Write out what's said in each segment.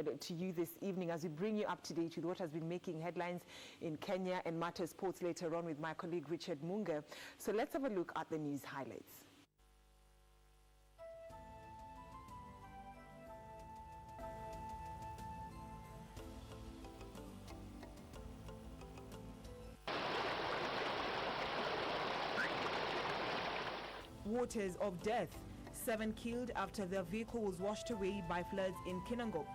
To you this evening as we bring you up to date with what has been making headlines in Kenya and Matter Sports later on with my colleague Richard Munga. So let's have a look at the news highlights. Waters of death. 7 killed after their vehicle was washed away by floods in Kinango.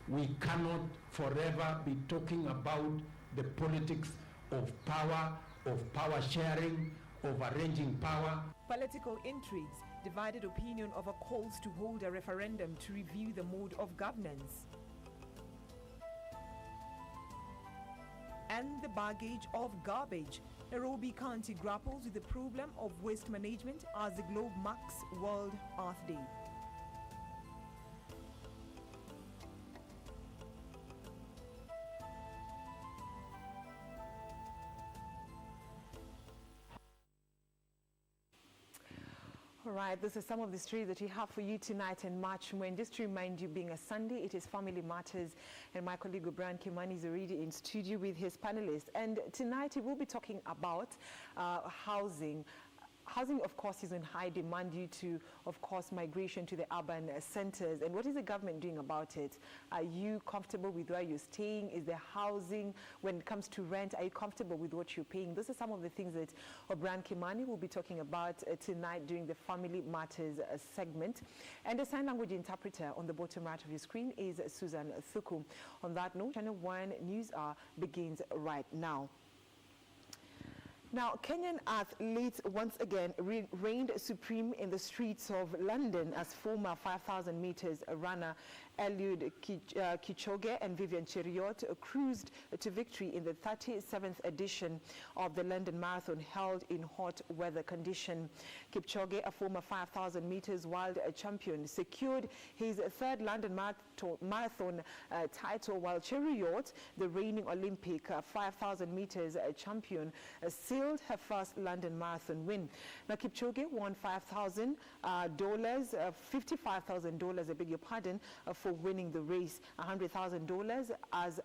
We cannot forever be talking about the politics of power sharing, of arranging power. Political intrigues, divided opinion over calls to hold a referendum to review the mode of governance. And the baggage of garbage. Nairobi County grapples with the problem of waste management as the globe marks World Earth Day. All right, this is some of the stories that we have for you tonight in March. And just to remind you, being a Sunday, it is Family Matters, and my colleague Brian Kimani is already in studio with his panelists. And tonight he will be talking about housing. Housing, of course, is in high demand due to, of course, migration to the urban centers. And what is the government doing about it? Are you comfortable with where you're staying? Is there housing? When it comes to rent, are you comfortable with what you're paying? Those are some of the things that Brian Kimani will be talking about tonight during the Family Matters segment. And the sign language interpreter on the bottom right of your screen is Susan Thuku. On that note, Channel 1 News Hour begins right now. Now, Kenyan athletes once again reigned supreme in the streets of London as former 5,000 meters runner Eliud Kipchoge and Vivian Cheruiyot cruised to victory in the 37th edition of the London Marathon held in hot weather condition. Kipchoge, a former 5,000 meters world champion, secured his third London Marathon title, while Cheruiyot, the reigning Olympic 5,000 meters champion, sealed her first London Marathon win. Now, Kipchoge won $55,000, I beg your pardon, for winning the race, $100,000 as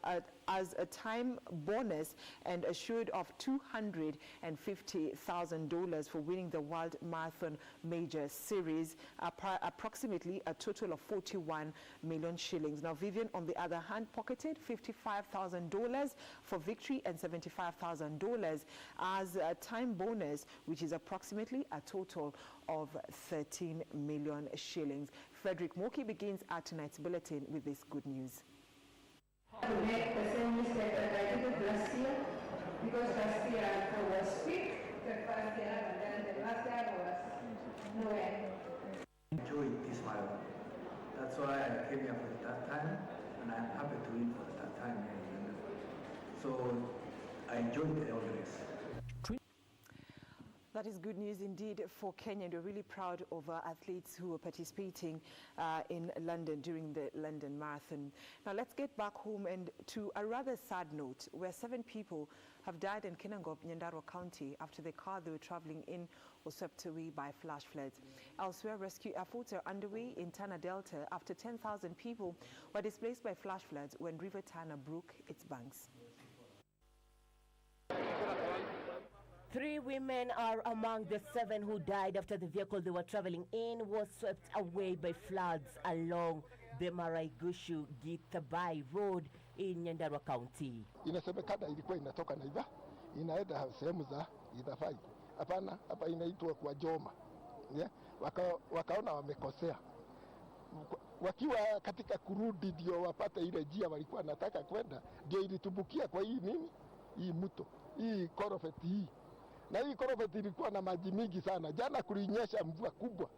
a time bonus, and assured of $250,000 for winning the World Marathon Major Series, approximately a total of 41 million shillings. Now, Vivian, on the other hand, pocketed $55,000 for victory and $75,000 as a time bonus, which is approximately a total of 13 million shillings. Frederick Moki begins our tonight's bulletin with this good news. To make the same mistake that I did last year, because last year I was quick, the first year, and then the last year I was nowhere. Enjoy this marathon. That's why I came here for the third time, and I'm happy to win for the third time. So I enjoyed the race. That is good news indeed for Kenya. We're really proud of our athletes who are participating in London during the London Marathon. Now let's get back home and to a rather sad note where 7 people have died in Kinango, Nyandarua County after the car they were traveling in was swept away by flash floods. Elsewhere, rescue efforts are underway in Tana Delta after 10,000 people were displaced by flash floods when River Tana broke its banks. 3 women are among the 7 who died after the vehicle they were traveling in was swept away by floods along the Maraigushu Gitabai Road in Nyandarua County. Inasemekana ilikuwa inatoka Naiva inaenda sehemu za Gitafai. Hapana, hapa inaitwa kwa Joma. Yeah? Wakaona wamekosea. Wakiwa katika kurudi ndio wapate ile njia walikuwa nataka kwenda, ndio ilitumbukia kwa hii nini? Hii mto. Hii korofeti hii. Na hii korofeti ilikuwa na maji mingi sana. Jana kulinyesha mvua kubwa.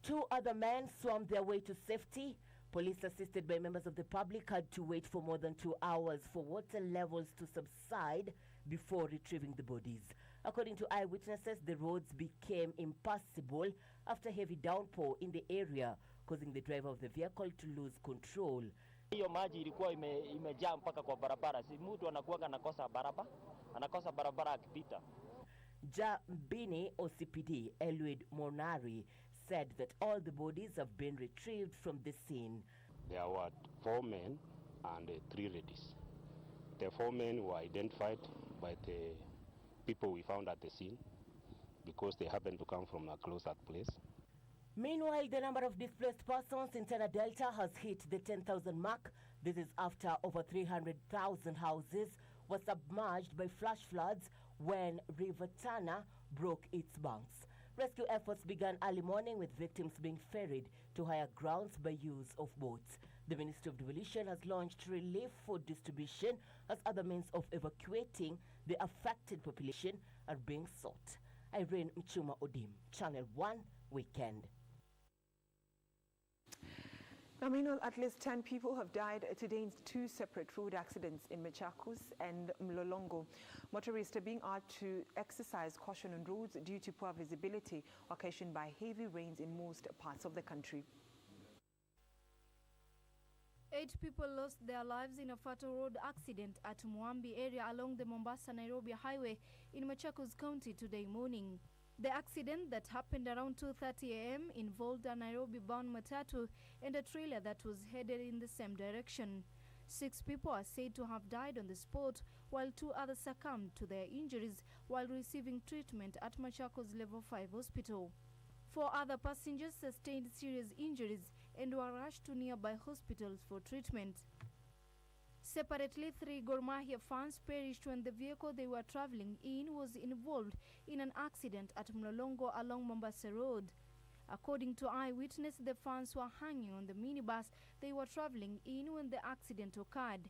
2 other men swam their way to safety. Police, assisted by members of the public, had to wait for more than 2 hours for water levels to subside before retrieving the bodies. According to eyewitnesses, the roads became impassable after heavy downpour in the area, causing the driver of the vehicle to lose control. Hiyo maji ilikuwa imejaa mpaka kwa barabara. Si mtu anakuwa anakosa barabara akipita. Jambini OCPD Eliud Monari said that all the bodies have been retrieved from the scene. There were 4 men and 3 ladies. The 4 men were identified by the people we found at the scene because they happened to come from a closer place. Meanwhile, the number of displaced persons in Tana Delta has hit the 10,000 mark. This is after over 300,000 houses were submerged by flash floods when River Tana broke its banks. Rescue efforts began early morning with victims being ferried to higher grounds by use of boats. The Ministry of Devolution has launched relief food distribution as other means of evacuating the affected population are being sought. Irene Mchuma Odim, Channel 1 Weekend. Now, meanwhile, at least 10 people have died today in 2 separate road accidents in Machakos and Mlolongo. Motorists are being urged to exercise caution on roads due to poor visibility occasioned by heavy rains in most parts of the country. 8 people lost their lives in a fatal road accident at Muambi area along the Mombasa-Nairobi highway in Machakos County today morning. The accident that happened around 2:30 a.m. involved a Nairobi-bound matatu and a trailer that was headed in the same direction. 6 people are said to have died on the spot, while 2 others succumbed to their injuries while receiving treatment at Machakos Level 5 Hospital. 4 other passengers sustained serious injuries and were rushed to nearby hospitals for treatment. Separately, 3 Gor Mahia fans perished when the vehicle they were traveling in was involved in an accident at Mlolongo along Mombasa Road. According to eyewitness, the fans were hanging on the minibus they were traveling in when the accident occurred.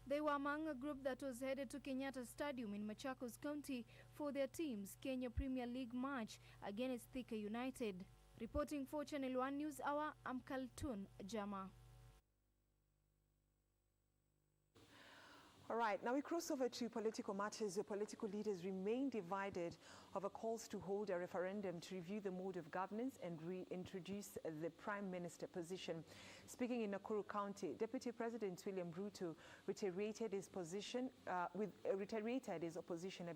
They were among a group that was headed to Kenyatta Stadium in Machakos County for their team's Kenya Premier League match against Thika United. Reporting for Channel 1 News Hour, I'm Kaltun Jama. All right, now we cross over to political matters. The political leaders remain divided over calls to hold a referendum to review the mode of governance and reintroduce the Prime Minister position. Speaking in Nakuru County, Deputy President William Ruto reiterated his opposition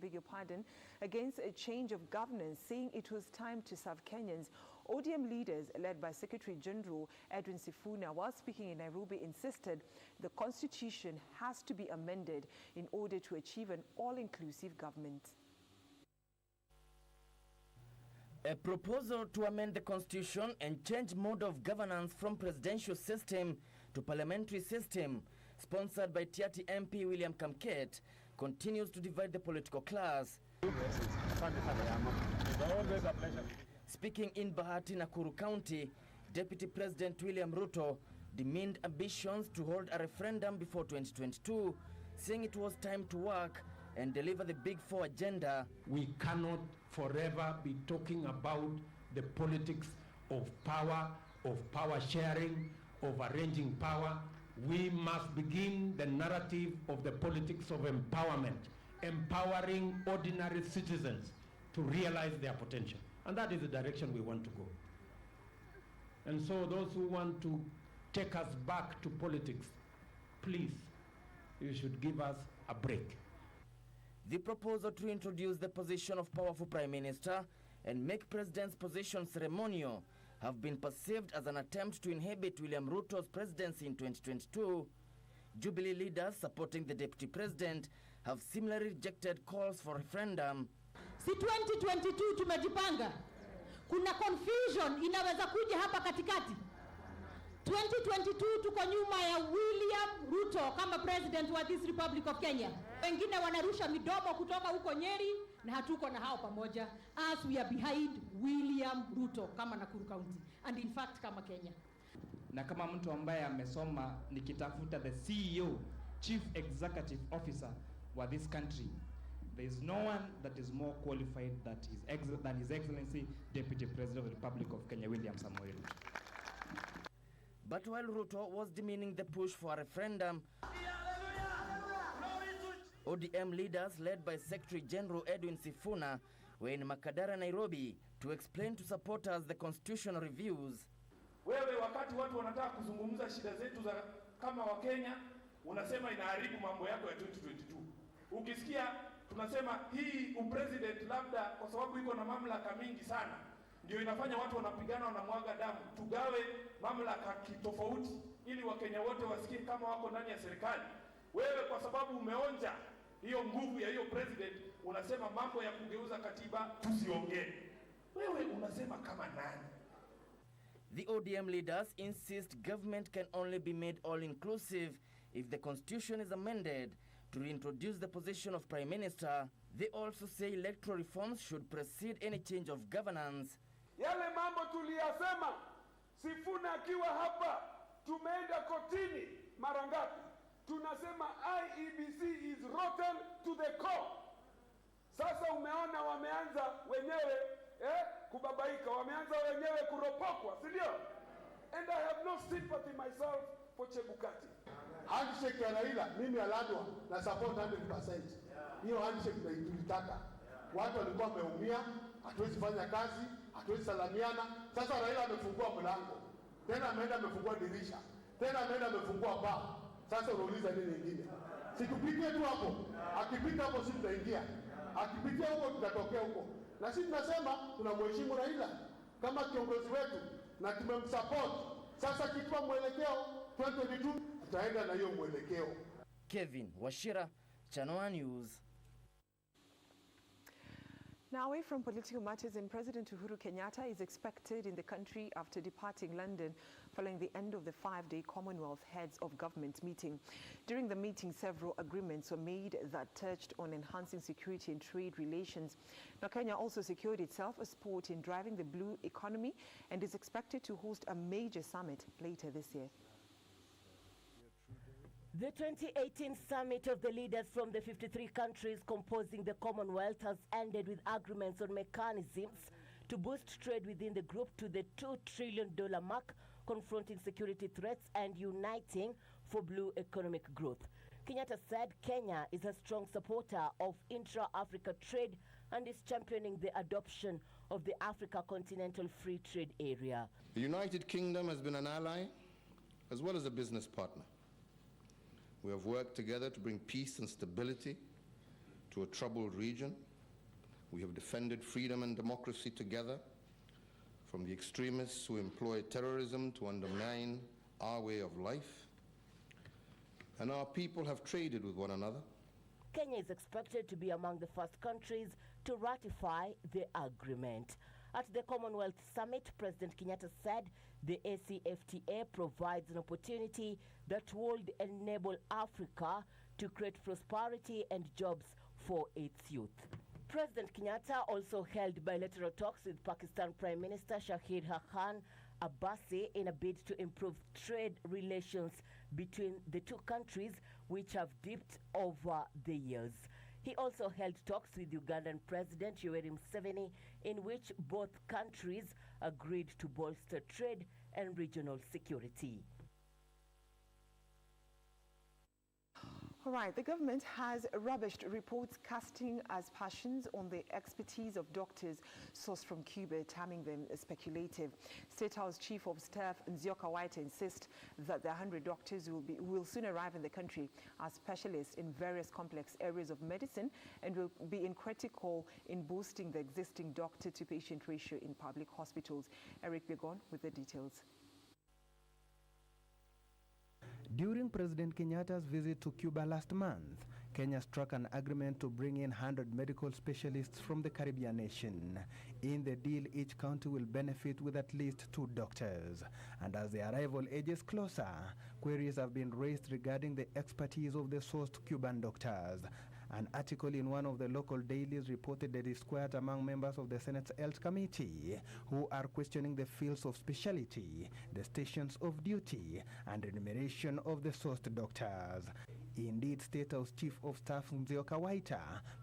against a change of governance, saying it was time to serve Kenyans. ODM leaders, led by Secretary General Edwin Sifuna, while speaking in Nairobi, insisted the constitution has to be amended in order to achieve an all-inclusive government. A proposal to amend the constitution and change mode of governance from presidential system to parliamentary system, sponsored by Tiati MP William Kamket, continues to divide the political class. Speaking in Bahati, Nakuru County, Deputy President William Ruto demeaned ambitions to hold a referendum before 2022, saying it was time to work and deliver the Big Four agenda. We cannot forever be talking about the politics of power sharing, of arranging power. We must begin the narrative of the politics of empowerment, empowering ordinary citizens to realize their potential. And that is the direction we want to go. And so those who want to take us back to politics, please, you should give us a break. The proposal to introduce the position of powerful Prime Minister and make President's position ceremonial have been perceived as an attempt to inhibit William Ruto's presidency in 2022. Jubilee leaders supporting the Deputy President have similarly rejected calls for referendum. Si 2022 tumejipanga. Kuna confusion inaweza kuja hapa katikati. 2022 tuko nyuma ya William Ruto kama president wa this Republic of Kenya. Wengine wanarusha midomo kutoka huko Nyeri na hatuko na hao pamoja, as we are behind William Ruto kama Nakuru County and in fact kama Kenya. Na kama mtu ambaye amesoma nikitafuta the CEO, Chief Executive Officer wa this country, there is no one that is more qualified than His Excellency Deputy President of the Republic of Kenya, William Samoei Ruto. But while Ruto was demeaning the push for a referendum, ODM leaders led by Secretary General Edwin Sifuna were in Makadara, Nairobi to explain to supporters the constitutional reviews. Wewe wakati watu wanataka kuzungumza shida zetu za kama wa Kenya, unasema inaharibu mambo yako ya 2022. Ukisikia tunasema hii upresident labda kwa sababu iko na mamlaka mingi sana ndio inafanya watu wanapigana, wanamwaga damu. Tugawe mamlaka kitofauti ili Wakenya wote wasikie kama wako ndani ya serikali. Wewe kwa sababu umeonja hiyo nguvu ya hiyo president, unasema mambo ya kugeuza katiba tusiongee. Wewe unasema kama nani? The ODM leaders insist government can only be made all-inclusive if the constitution is amended to reintroduce the position of Prime Minister. They also say electoral reforms should precede any change of governance. Yale mambo tuliyasema, Sifuna akiwa hapa, tumeenda kotini mara ngapi? Tunasema IEBC is rotten to the core. Sasa umeona wameanza wenyewe kubabaika, wameanza wenyewe kuropokwa, si ndio? And I have no sympathy myself for Chebukati. Handshake ya Raila mimi aladwa na support 100%. Hiyo handshake tulitaka. Watu walikuwa wameumia, hatuwezi fanya kazi, hatuwezi salamiana. Sasa Raila amefungua mlango. Tena ameenda amefungua dirisha. Tena ameenda amefungua paa. Sasa unauliza nini nyingine? Situpitie tu hapo. Akipita hapo sisi tutaingia. Akipitia huko tutatokea huko. Na sisi tunasema tunamheshimu Raila kama kiongozi wetu na tumemsupport. Sasa kitua mwelekeo 2022 tutaenda na hiyo mwelekeo. Kevin Washira, Channel News. Now, away from political matters, President Uhuru Kenyatta is expected in the country after departing London following the end of the 5-day Commonwealth Heads of Government meeting. During the meeting, several agreements were made that touched on enhancing security and trade relations. Now, Kenya also secured itself a spot in driving the blue economy and is expected to host a major summit later this year. The 2018 summit of the leaders from the 53 countries composing the Commonwealth has ended with agreements on mechanisms to boost trade within the group to the $2 trillion mark, confronting security threats and uniting for blue economic growth. Kenyatta said Kenya is a strong supporter of intra-Africa trade and is championing the adoption of the Africa Continental Free Trade Area. The United Kingdom has been an ally as well as a business partner. We have worked together to bring peace and stability to a troubled region. We have defended freedom and democracy together, from the extremists who employ terrorism to undermine our way of life. And our people have traded with one another. Kenya is expected to be among the first countries to ratify the agreement. At the Commonwealth Summit, President Kenyatta said the ACFTA provides an opportunity that would enable Africa to create prosperity and jobs for its youth. President Kenyatta also held bilateral talks with Pakistan Prime Minister Shahid Khan Abbasi in a bid to improve trade relations between the two countries, which have dipped over the years. He also held talks with Ugandan President Yoweri Museveni, in which both countries agreed to bolster trade and regional security. All right, the government has rubbished reports casting aspersions on the expertise of doctors sourced from Cuba, terming them speculative. State House Chief of Staff Nzioka White insists that the 100 doctors will soon arrive in the country as specialists in various complex areas of medicine and will be critical in boosting the existing doctor-to-patient ratio in public hospitals. Eric Begon with the details. During President Kenyatta's visit to Cuba last month, Kenya struck an agreement to bring in 100 medical specialists from the Caribbean nation. In the deal, each county will benefit with at least 2 doctors. And as the arrival edges closer, queries have been raised regarding the expertise of the sourced Cuban doctors. An article in one of the local dailies reported the disquiet among members of the Senate's Health Committee, who are questioning the fields of specialty, the stations of duty, and remuneration of the sourced doctors. Indeed, State House Chief of Staff Nzioka White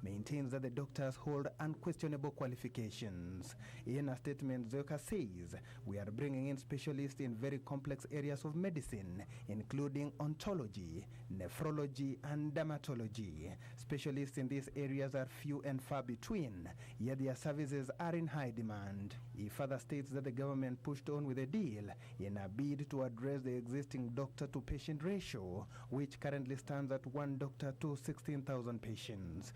maintains that the doctors hold unquestionable qualifications. In a statement, Nzioka says, "We are bringing in specialists in very complex areas of medicine, including ontology, nephrology, and dermatology. Specialists in these areas are few and far between, yet their services are in high demand." He further states that the government pushed on with a deal in a bid to address the existing doctor-to-patient ratio, which currently stands at 1 doctor to 16,000 patients.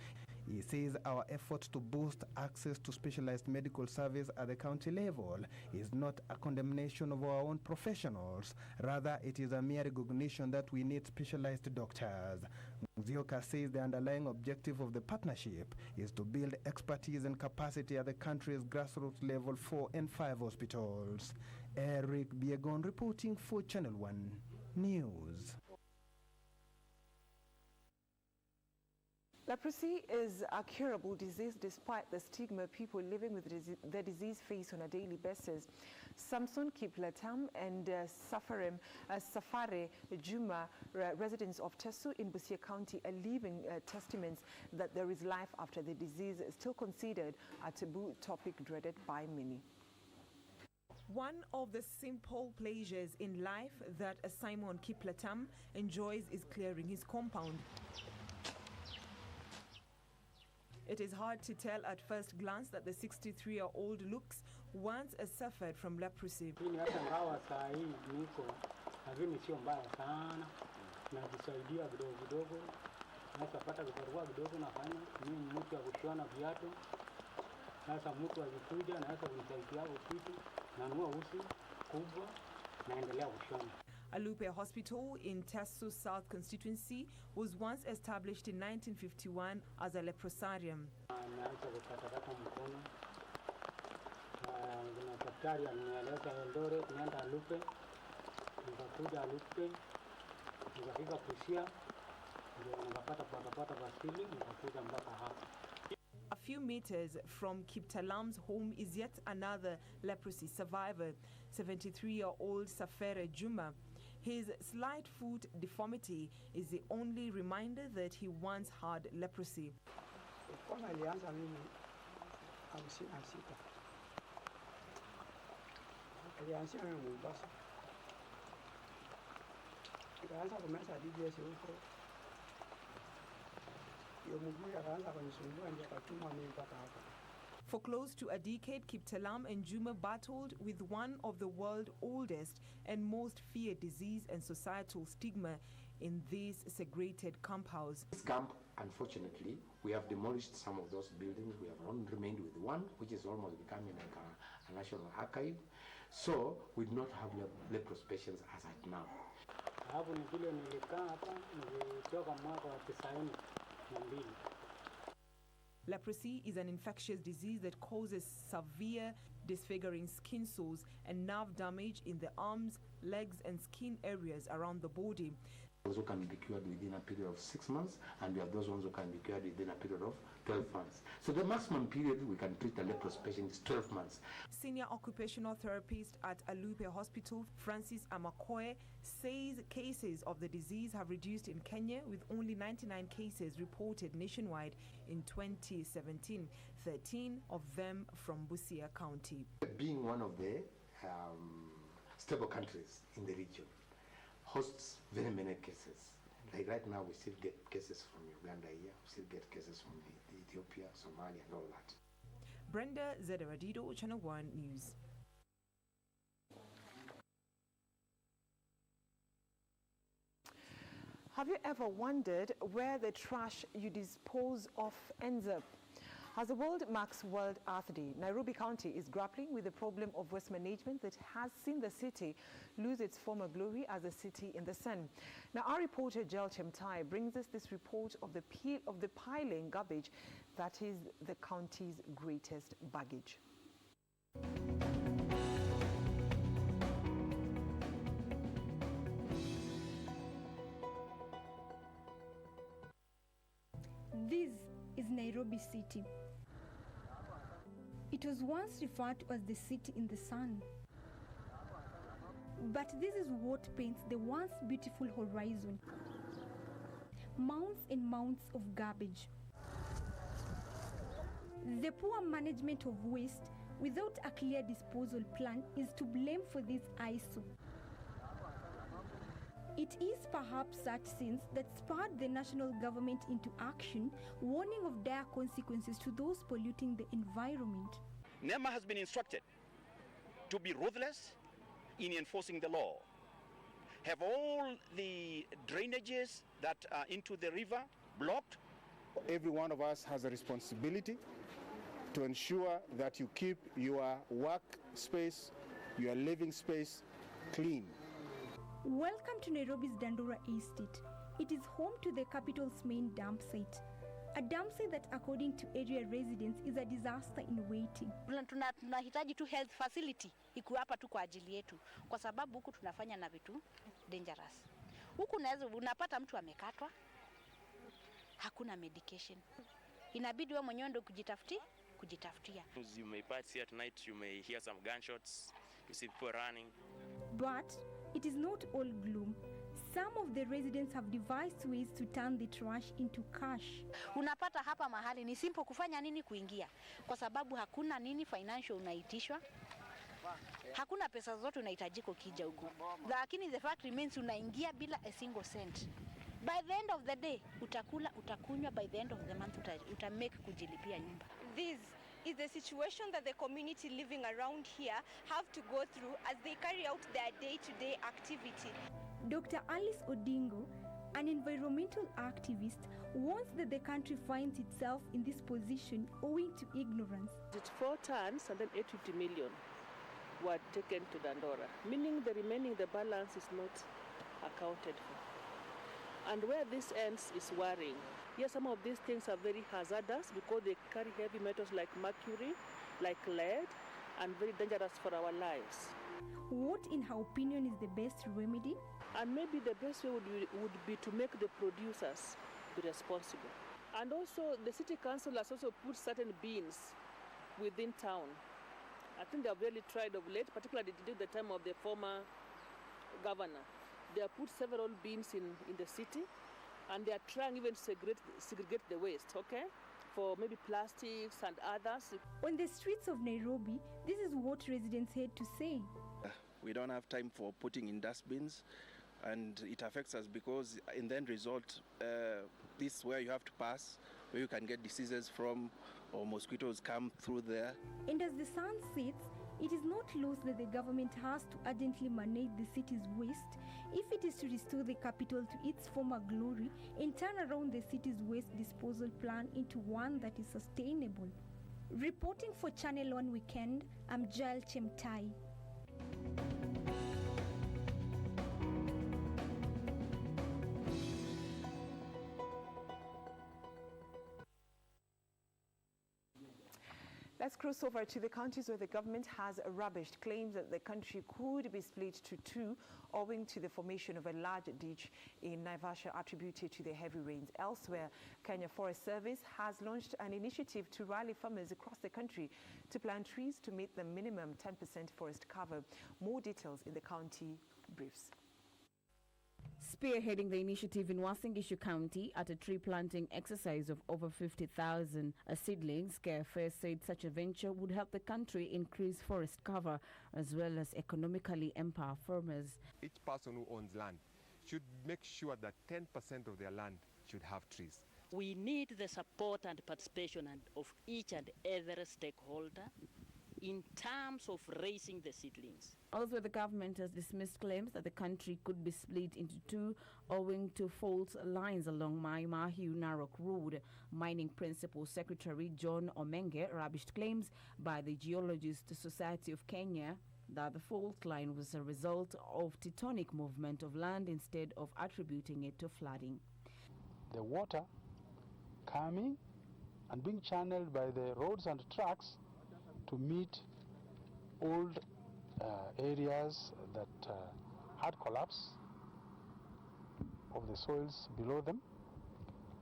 He says our effort to boost access to specialized medical service at the county level is not a condemnation of our own professionals. Rather, it is a mere recognition that we need specialized doctors. Mzioka says the underlying objective of the partnership is to build expertise and capacity at the country's grassroots level 4 and 5 hospitals. Eric Biegon reporting for Channel 1 News. Leprosy is a curable disease despite the stigma people living with the disease face on a daily basis. Samson Kiplatam and Safare Juma, residents of Tesu in Busia County, are living testaments that there is life after the disease, still considered a taboo topic dreaded by many. One of the simple pleasures in life that Simon Kiplatam enjoys is clearing his compound. It is hard to tell at first glance that the 63-year-old looks once suffered from leprosy. Alupe Hospital in Tesu South constituency was once established in 1951 as a leprosarium. A few meters from Kiptalam's home is yet another leprosy survivor, 73-year-old Safere Juma. His slight foot deformity is the only reminder that he once had leprosy. For close to a decade, Kiptalam and Juma battled with one of the world's oldest and most feared disease and societal stigma in these segregated camp house. This camp, unfortunately, we have demolished some of those buildings. We have only remained with one, which is almost becoming like a national archive. So we do not have leprosy patients as at now. Leprosy is an infectious disease that causes severe disfiguring skin sores and nerve damage in the arms, legs, and skin areas around the body. Those who can be cured within a period of 6 months, and we have those ones who can be cured within a period of 12 months. So the maximum period we can treat a leprosy patient is 12 months. Senior occupational therapist at Alupe Hospital, Francis Amakoe, says cases of the disease have reduced in Kenya, with only 99 cases reported nationwide in 2017, 13 of them from Busia County. Being one of the stable countries in the region, hosts very many cases. Like right now, we still get cases from Uganda here, we still get cases from Ethiopia, Somalia, and all that. Brenda Zederadido, Channel 1 News. Have you ever wondered where the trash you dispose of ends up? As the world marks World Earth Day, Nairobi County is grappling with the problem of waste management that has seen the city lose its former glory as a city in the sun. Now, our reporter Jel Chemtai brings us this report of the piling garbage that is the county's greatest baggage. This is Nairobi City. It was once referred to as the city in the sun. But this is what paints the once beautiful horizon. Mounds and mounds of garbage. The poor management of waste without a clear disposal plan is to blame for this eyesore. It is perhaps such sins that spurred the national government into action, warning of dire consequences to those polluting the environment. NEMA has been instructed to be ruthless in enforcing the law. Have all the drainages that are into the river blocked every one of us has a responsibility to ensure that you keep your work space, your living space clean. Welcome to Nairobi's Dandora Estate. It is home to the capital's main dump site. A dump site that, according to area residents, is a disaster in waiting. Tunahitaji tu health facility iko hapa tu kwa ajili yetu, kwa sababu huku tunafanya na vitu dangerous. Huku unapata mtu amekatwa, hakuna medication. Inabidi wewe mwenyewe ndio kujitafutia. You may pass here tonight, you may hear some gunshots, you see people running. But it is not all gloom. Some of the residents have devised ways to turn the trash into cash. Unapata hapa mahali ni simple kufanya nini kuingia, kwa sababu hakuna nini financial unaitishwa. Hakuna pesa zote unahitajika ukija huko. Lakini the fact remains unaingia bila a single cent. By the end of the day, utakula, utakunywa, by the end of the month utamake kujilipia nyumba. This is the situation that the community living around here have to go through as they carry out their day-to-day activity. Dr. Alice Odingo, an environmental activist, warns that the country finds itself in this position owing to ignorance. It's 4 tons and then 850 million were taken to Dandora, meaning the remaining, the balance is not accounted for. And where this ends is worrying. Yes, some of these things are very hazardous because they carry heavy metals like mercury, like lead, and very dangerous for our lives. What, in her opinion, is the best remedy? And maybe the best way would be to make the producers be responsible. And also, the city council has also put certain bins within town. I think they have really tried of late, particularly during the time of the former governor. They have put several bins in the city, and they are trying even to segregate the waste, okay? For maybe plastics and others. On the streets of Nairobi, this is what residents had to say. We don't have time for putting in dustbins, and it affects us because in the end result, this is where you have to pass, where you can get diseases from, or mosquitoes come through there. And as the sun sets, it is not lost that the government has to urgently manage the city's waste if it is to restore the capital to its former glory and turn around the city's waste disposal plan into one that is sustainable. Reporting for Channel 1 Weekend, I'm Jael Chemtai. Let's cross over to the counties where the government has rubbished claims that the country could be split to two owing to the formation of a large ditch in Naivasha attributed to the heavy rains. Elsewhere, Kenya Forest Service has launched an initiative to rally farmers across the country to plant trees to meet the minimum 10% forest cover. More details in the county briefs. Spearheading the initiative in Uasin Gishu County at a tree planting exercise of over 50,000 seedlings, KFS said such a venture would help the country increase forest cover as well as economically empower farmers. Each person who owns land should make sure that 10% of their land should have trees. We need the support and participation of each and every stakeholder in terms of raising the seedlings. Also, the government has dismissed claims that the country could be split into two owing to fault lines along Mai Mahiu Narok Road. Mining Principal Secretary John Omenge rubbished claims by the Geologist Society of Kenya that the fault line was a result of tectonic movement of land instead of attributing it to flooding. The water coming and being channeled by the roads and trucks to meet old areas that had collapse of the soils below them,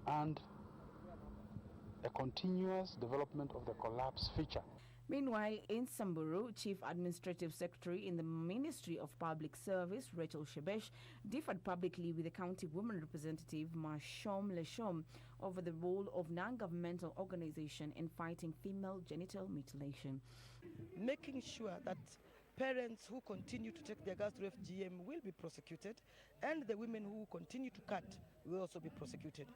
and a continuous development of the collapse feature. Meanwhile, in Samburu, Chief Administrative Secretary in the Ministry of Public Service, Rachel Shebesh, differed publicly with the county women representative, Mashom Leshom, over the role of non-governmental organization in fighting female genital mutilation. Making sure that parents who continue to take their girls to FGM will be prosecuted, and the women who continue to cut will also be prosecuted.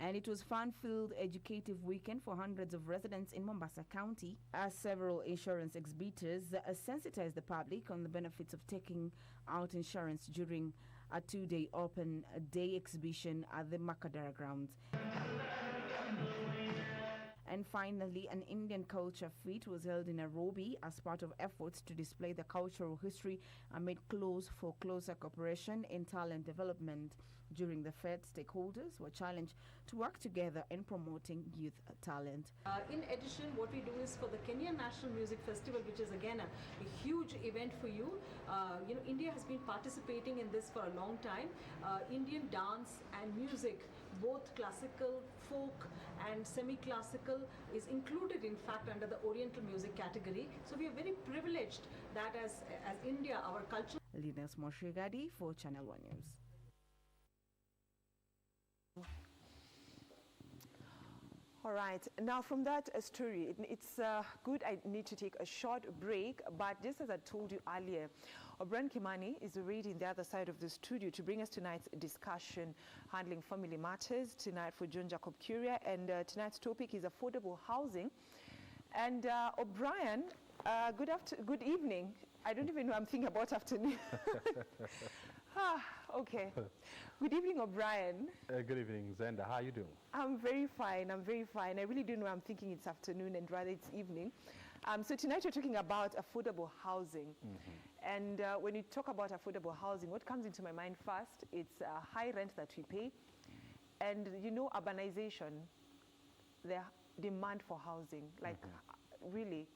And it was fun-filled, educative weekend for hundreds of residents in Mombasa County, as several insurance exhibitors sensitized the public on the benefits of taking out insurance during a 2-day open day exhibition at the Makadara grounds. And finally, an Indian culture feat was held in Nairobi as part of efforts to display the cultural history amid calls for closer cooperation in talent development. During the Fed, stakeholders were challenged to work together in promoting youth talent. In addition, what we do is for the Kenya National Music Festival, which is again a huge event for you. India has been participating in this for a long time. Indian dance and music, both classical, folk and semi-classical, is included in fact under the Oriental music category. So we are very privileged that as India, our culture. Linus Moshigadi for Channel 1 News. All right, now from that story, it's good I need to take a short break, but just as I told you earlier, O'Brien Kimani is already in the other side of the studio to bring us tonight's discussion handling family matters tonight for John Jacob Curia, and tonight's topic is affordable housing. And O'Brien, good evening. I don't even know, I'm thinking about afternoon. Okay. Good evening, O'Brien. Good evening, Zenda. How are you doing? I'm very fine. I really don't know. I'm thinking it's afternoon and rather it's evening. So tonight we're talking about affordable housing. And when you talk about affordable housing, what comes into my mind first, it's high rent that we pay. And, urbanization, the demand for housing. Like, really,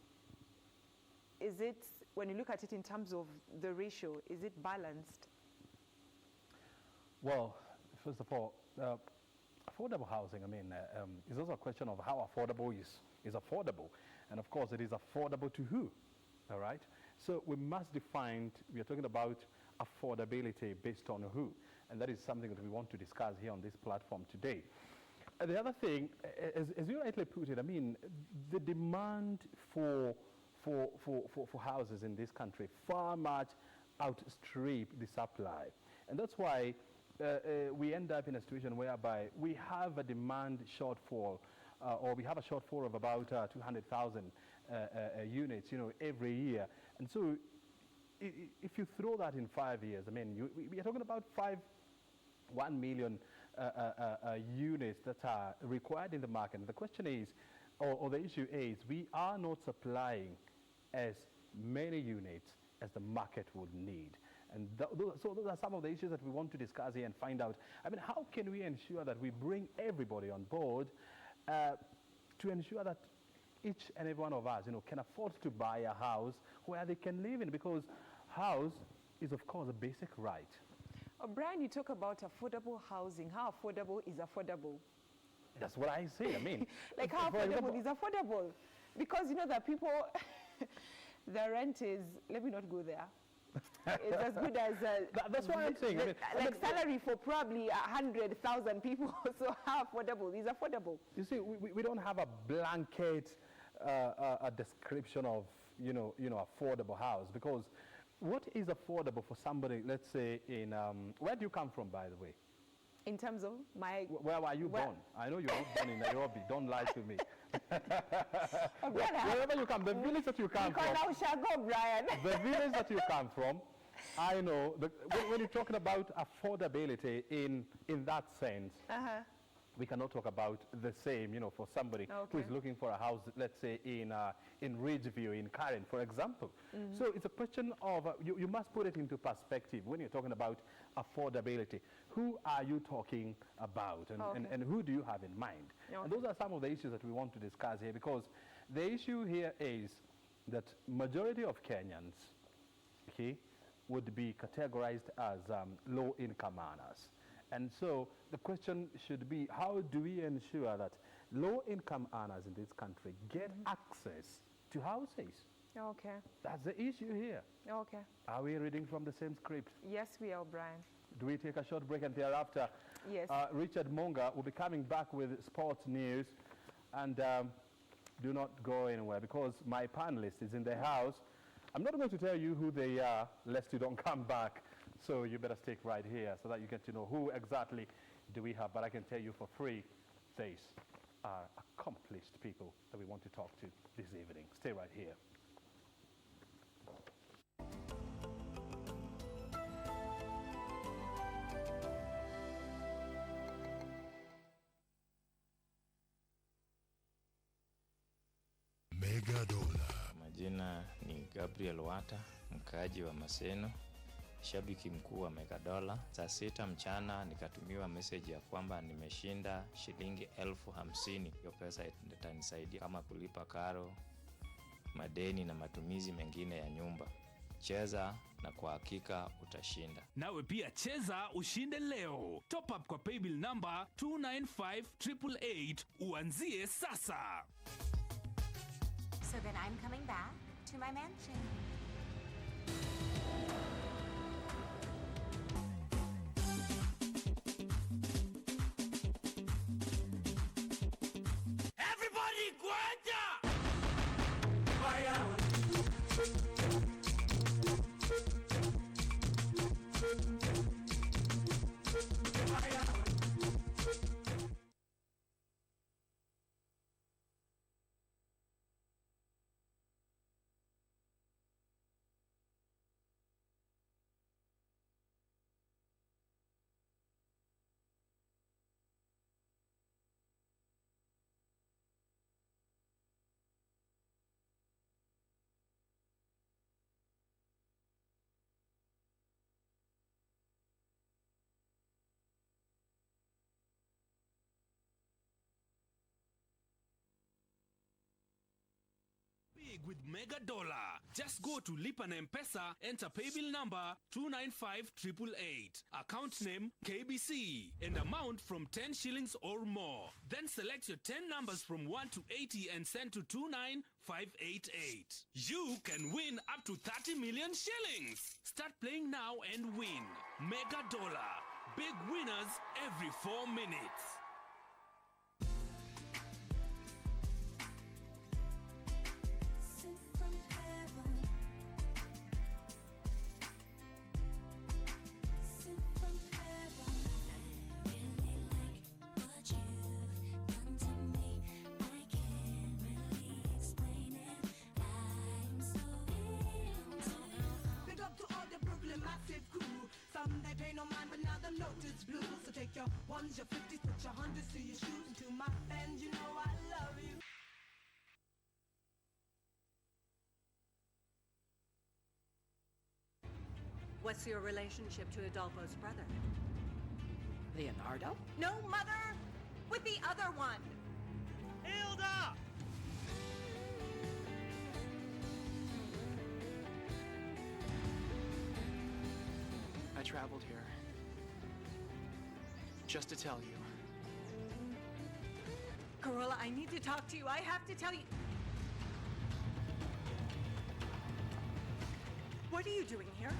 is it, when you look at it in terms of the ratio, is it balanced? Well, first of all, affordable housing, is also a question of how affordable is affordable. And of course, it is affordable to who, all right? So we must define, we are talking about affordability based on who. And that is something that we want to discuss here on this platform today. The other thing, as you rightly put it, the demand for houses in this country far much outstrip the supply. And that's why we end up in a situation whereby we have a demand shortfall, or we have a shortfall of about 200,000 units, every year. And so if you throw that in 5 years, we are talking about 1 million units that are required in the market. And the question is, or the issue is, we are not supplying as many units as the market would need. And so those are some of the issues that we want to discuss here and find out. How can we ensure that we bring everybody on board to ensure that each and every one of us, can afford to buy a house where they can live in? Because house is, of course, a basic right. Brian, you talk about affordable housing. How affordable is affordable? That's what I say. Like, how affordable is affordable? Because, that people, the rent is, let me not go there. It's as good as that's what I'm saying. Salary for probably 100,000 people. So how affordable is affordable? You see, we don't have a blanket a description of affordable house, because what is affordable for somebody? Let's say in where do you come from, by the way? In terms of my... Where were you born? I know you were born in Nairobi. Don't lie to me. Wherever you come, the village that you come from... Because I shall go, Brian. The village that you come from, I know, when you're talking about affordability in that sense, we cannot talk about the same, for somebody who is looking for a house, let's say in Ridgeview, in Karen, for example. So it's a question of, you must put it into perspective when you're talking about affordability. Who are you talking about, and who do you have in mind? And those are some of the issues that we want to discuss here, because the issue here is that majority of Kenyans, would be categorized as low-income earners. And so the question should be, how do we ensure that low-income earners in this country get access to houses? Okay. That's the issue here. Okay. Are we reading from the same script? Yes, we are, Brian. Do we take a short break, and thereafter, yes, Richard Monga will be coming back with sports news. And do not go anywhere, because my panelist is in the house. I'm not going to tell you who they are, lest you don't come back. So you better stick right here so that you get to know who exactly do we have. But I can tell you for free, these are accomplished people that we want to talk to this evening. Stay right here. ni Gabriel Wata, mkaaji wa Maseno, shabiki mkuu wa Megadola. Saa 6 mchana nikatumiwa message ya kwamba nimeshinda shilingi 50,000. Hiyo pesa itanisaidia kama kulipa karo, madeni na matumizi mengine ya nyumba. Cheza na kwa hakika utashinda. Nawe pia cheza ushinde leo. Top up kwa paybill number 295888 uanzie sasa. So then I'm coming back to my mansion. Everybody Gwanja! Big with Megadola. Just go to Lipa na M-Pesa, enter paybill number 295888, account name KBC, and amount from 10 shillings or more. Then select your 10 numbers from 1 to 80 and send to 29588. You can win up to 30 million shillings. Start playing now and win. Megadola. Big winners every 4 minutes. They pay no mind, but now the note is blue. So take your ones, your 50s, put your 100s to your shoes. And to my fans, you know I love you. What's your relationship to Adolfo's brother? Leonardo? No, Mother! With the other one! Hilda! I traveled here just to tell you. Corolla, I need to talk to you. I have to tell you. What are you doing here?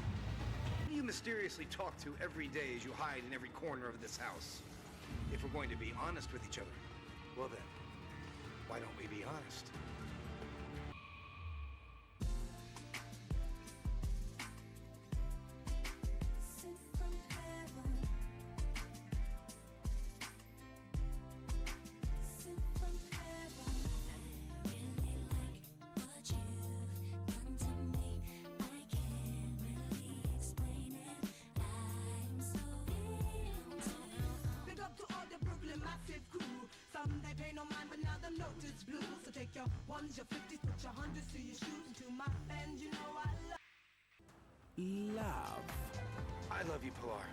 Who do you mysteriously talk to every day as you hide in every corner of this house? If we're going to be honest with each other, well then, why don't we be honest? Your 50s, put your 100s to your shoes. And to my fans, you know I love. Love. I love you, Pilar.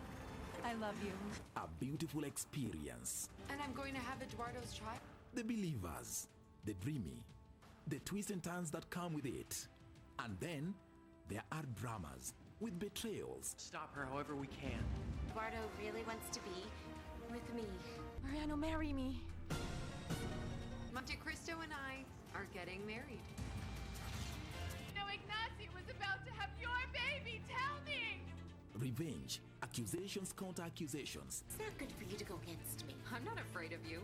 I love you. A beautiful experience. And I'm going to have Eduardo's child. The believers, the dreamy, the twists and turns that come with it. And then there are dramas with betrayals. Stop her however we can. Eduardo really wants to be with me. Mariano, marry me. Monte Cristo and I are getting married. No, Ignacy was about to have your baby. Tell me. Revenge, accusations counter accusations. It's not good for you to go against me. I'm not afraid of you.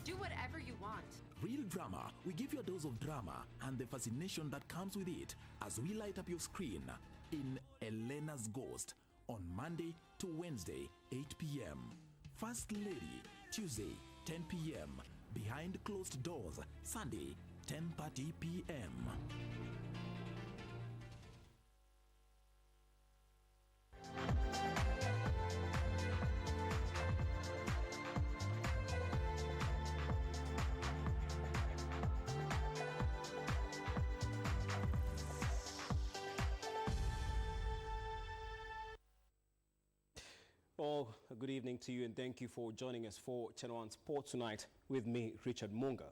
Do whatever you want. Real drama. We give you a dose of drama and the fascination that comes with it as we light up your screen in Elena's Ghost on Monday to Wednesday, 8 p.m. First Lady, Tuesday, 10 p.m. Behind Closed Doors, Sunday, 10:30 p.m. Well, good evening to you and thank you for joining us for Channel 1 Sports tonight with me, Richard Munga.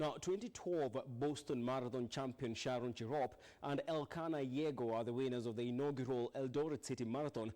Now, 2012 Boston Marathon champion Sharon Chirop and Elkanah Yego are the winners of the inaugural Eldoret City Marathon